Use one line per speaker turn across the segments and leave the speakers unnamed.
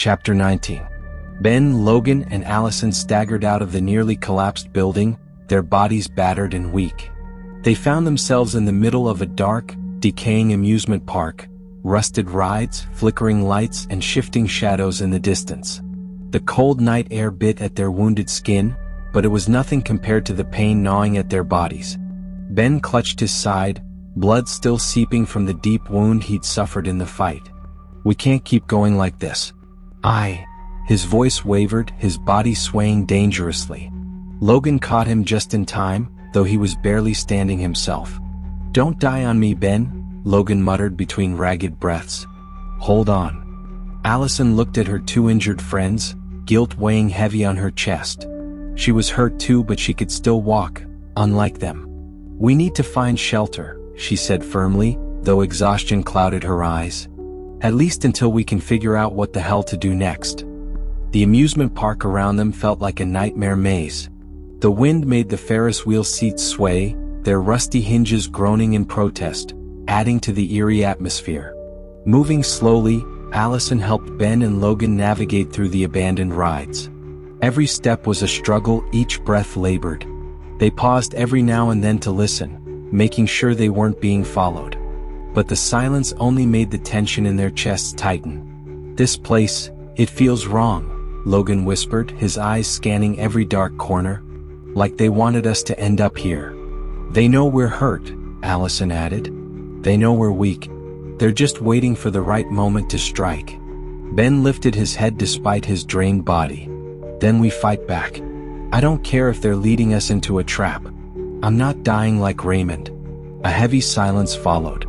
Chapter 19. Ben, Logan, and Allison staggered out of the nearly collapsed building, their bodies battered and weak. They found themselves in the middle of a dark, decaying amusement park, rusted rides, flickering lights, and shifting shadows in the distance. The cold night air bit at their wounded skin, but it was nothing compared to the pain gnawing at their bodies. Ben clutched his side, blood still seeping from the deep wound he'd suffered in the fight. "We can't keep going like this." His voice wavered, his body swaying dangerously. Logan caught him just in time, though he was barely standing himself. "Don't die on me, Ben," Logan muttered between ragged breaths. "Hold on." Allison looked at her two injured friends, guilt weighing heavy on her chest. She was hurt too, but she could still walk, unlike them. "We need to find shelter," she said firmly, though exhaustion clouded her eyes. "At least until we can figure out what the hell to do next." The amusement park around them felt like a nightmare maze. The wind made the Ferris wheel seats sway, their rusty hinges groaning in protest, adding to the eerie atmosphere. Moving slowly, Allison helped Ben and Logan navigate through the abandoned rides. Every step was a struggle, each breath labored. They paused every now and then to listen, making sure they weren't being followed. But the silence only made the tension in their chests tighten. "This place, it feels wrong," Logan whispered, his eyes scanning every dark corner. "Like they wanted us to end up here." "They know we're hurt," Allison added. "They know we're weak. They're just waiting for the right moment to strike." Ben lifted his head despite his drained body. "Then we fight back. I don't care if they're leading us into a trap. I'm not dying like Raymond." A heavy silence followed.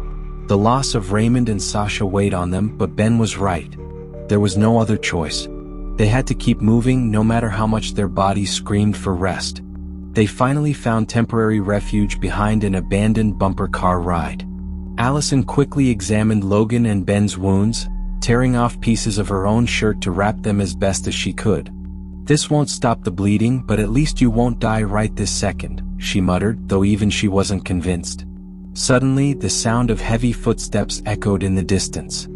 The loss of Raymond and Sasha weighed on them, but Ben was right. There was no other choice. They had to keep moving no matter how much their bodies screamed for rest. They finally found temporary refuge behind an abandoned bumper car ride. Allison quickly examined Logan and Ben's wounds, tearing off pieces of her own shirt to wrap them as best as she could. "This won't stop the bleeding, but at least you won't die right this second," she muttered, though even she wasn't convinced. Suddenly, the sound of heavy footsteps echoed in the distance.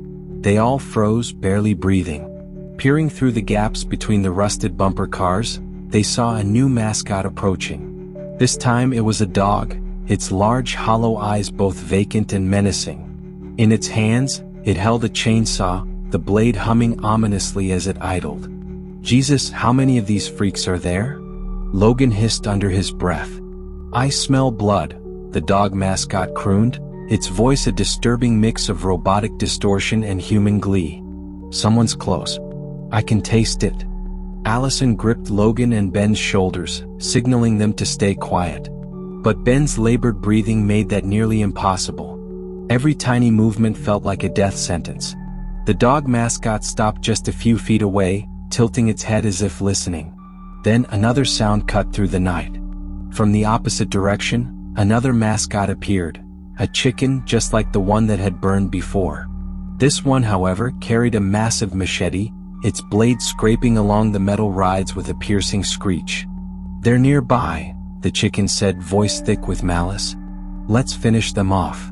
They all froze, barely breathing. Peering through the gaps between the rusted bumper cars, they saw a new mascot approaching. This time it was a dog, its large hollow eyes both vacant and menacing. In its hands, it held a chainsaw, the blade humming ominously as it idled. "Jesus, how many of these freaks are there?" Logan hissed under his breath. "I smell blood," the dog mascot crooned, its voice a disturbing mix of robotic distortion and human glee. "Someone's close. I can taste it." Allison gripped Logan and Ben's shoulders, signaling them to stay quiet. But Ben's labored breathing made that nearly impossible. Every tiny movement felt like a death sentence. The dog mascot stopped just a few feet away, tilting its head as if listening. Then another sound cut through the night. From the opposite direction, another mascot appeared, a chicken just like the one that had burned before. This one, however, carried a massive machete, its blade scraping along the metal rides with a piercing screech. "They're nearby," the chicken said, voice thick with malice. "Let's finish them off."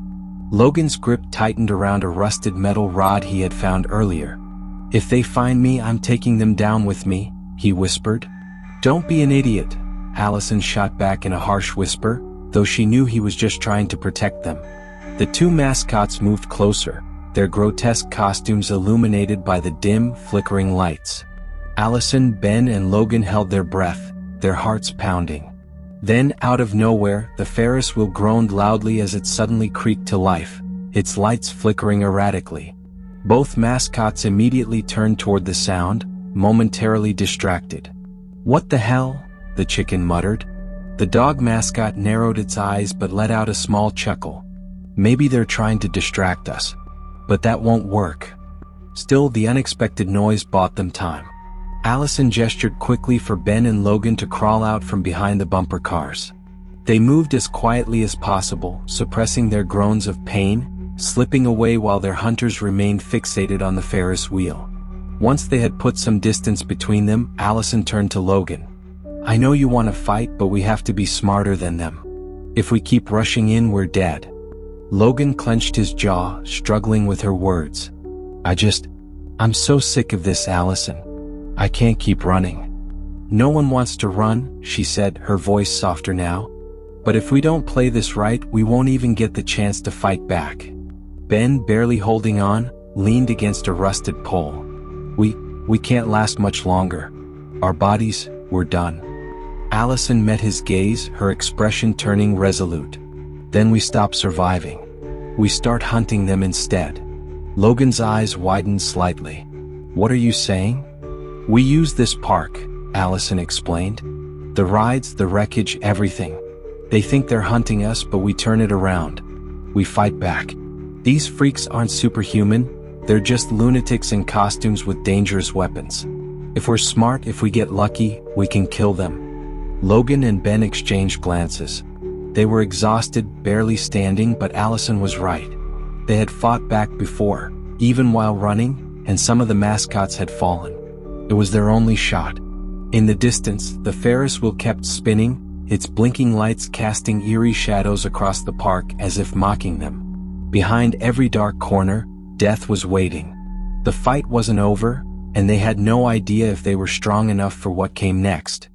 Logan's grip tightened around a rusted metal rod he had found earlier. "If they find me, I'm taking them down with me," he whispered. "Don't be an idiot," Allison shot back in a harsh whisper, though she knew he was just trying to protect them. The two mascots moved closer, their grotesque costumes illuminated by the dim, flickering lights. Allison, Ben, and Logan held their breath, their hearts pounding. Then, out of nowhere, the Ferris wheel groaned loudly as it suddenly creaked to life, its lights flickering erratically. Both mascots immediately turned toward the sound, momentarily distracted. "What the hell?" the chicken muttered. The dog mascot narrowed its eyes but let out a small chuckle. "Maybe they're trying to distract us. But that won't work." Still, the unexpected noise bought them time. Allison gestured quickly for Ben and Logan to crawl out from behind the bumper cars. They moved as quietly as possible, suppressing their groans of pain, slipping away while their hunters remained fixated on the Ferris wheel. Once they had put some distance between them, Allison turned to Logan. "I know you want to fight, but we have to be smarter than them. If we keep rushing in, we're dead." Logan clenched his jaw, struggling with her words. I'm so sick of this, Allison. I can't keep running. No one wants to run, she said, her voice softer now. But if we don't play this right, we won't even get the chance to fight back. Ben, barely holding on, leaned against a rusted pole. We can't last much longer. Our bodies, we're done. Allison met his gaze, her expression turning resolute. Then we stop surviving. We start hunting them instead. Logan's eyes widened slightly. What are you saying? We use this park, Allison explained. The rides, the wreckage, everything. They think they're hunting us, but we turn it around. We fight back. These freaks aren't superhuman, they're just lunatics in costumes with dangerous weapons. If we're smart, if we get lucky, we can kill them. Logan and Ben exchanged glances. They were exhausted, barely standing, but Allison was right. They had fought back before, even while running, and some of the mascots had fallen. It was their only shot. In the distance, the Ferris wheel kept spinning, its blinking lights casting eerie shadows across the park as if mocking them. Behind every dark corner, death was waiting. The fight wasn't over, and they had no idea if they were strong enough for what came next.